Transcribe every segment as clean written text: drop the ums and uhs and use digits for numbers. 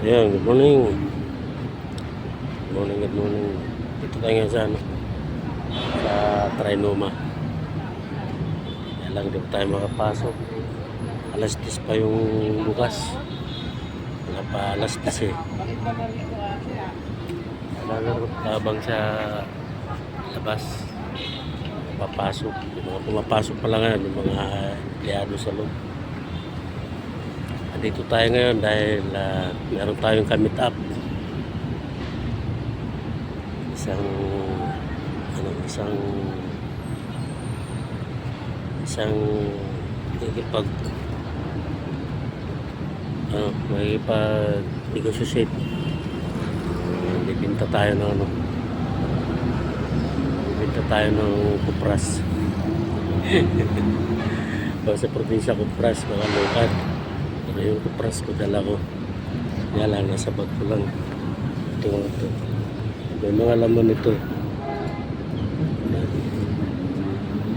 Ayan, good morning. Good morning, good morning. Dito tayo ngayon sa, sa Trinoma. Kaya lang, di pa tayo makapasok. Alas 10 pa yung bukas. Wala pa alas 10 eh. Lalaro tabang sa labas. Papasok. Yung mga pumapasok pa lang ngayon, yung mga empleyado sa loob. Dito tayo ngayon dahil meron tayong ka-meet up. Isang makikipag-negotiate. Bibinta tayo ng kupras. Sa probinsya kupras, mga lukat. Pero yung kupras ko dala ko. Kaya lang, nasa bag ko lang. Ito. May mga laman ito.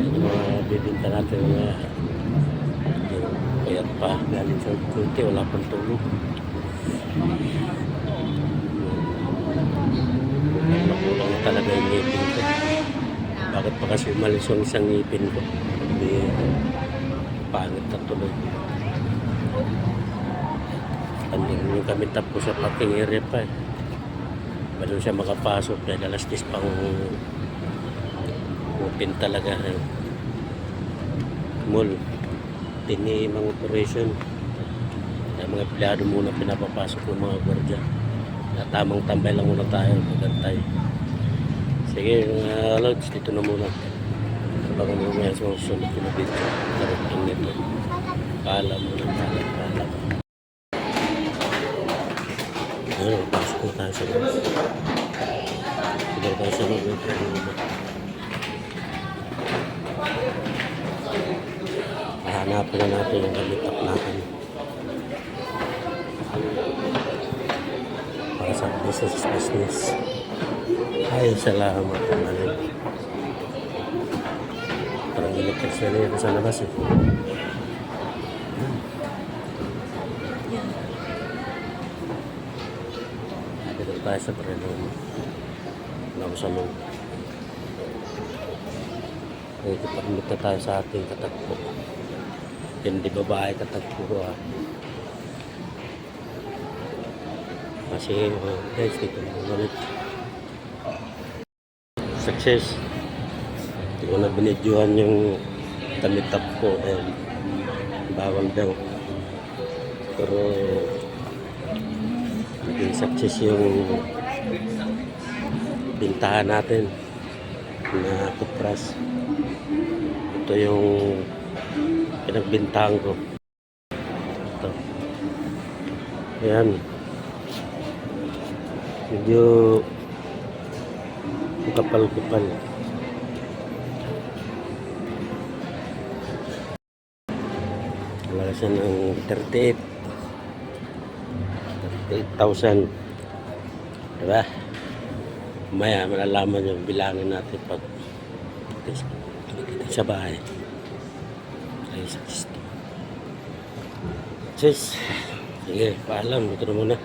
Yung mga bibinta natin mga payat pa. Galing sa kunti, wala pang tulog. Nakulang talaga yung ngipin ko. Bakit pa kasi umalis yung isang ngipin ko? Hindi pangit na tuloy. Yung kami tapos sa parking area pa eh. Bago siya makapasok dahil alas 10 pang open talaga eh. Mall mga operation kaya mga empleyado muna pinapapasok ng mga gwardiya na tamang tambay lang muna tayo magantay. Sige Lods, dito na muna baka mamaya sa susunod na video karating nito. Paalam muna, paalam. Ayun, pasok na tayo sa loob. Siguro tayo sa loob. Hahanapin na natin yung gamitap natin. Para sa business. Ay, salamat. Parang electric na sa labas eh. Dito tayo sa Trinoma. Wala sa loob. Ikipag-meet na tayo sa ating katagpo. Hindi babae katagpo ko ah. Kasi guys, dito na ulit. Success. Hindi ko na binidyohan yung tamitap ko dahil bawal daw. Pero naging success yung bintahan natin na kupras. Ito yung pinagbintahan ko. Ito. Ayan. Medyo kapal-kapal. Wala siya ng 38,000. Diba? Maya malalaman yung bilangin natin pag sa bahay. Ay, sa sige, paalam. Ito na muna.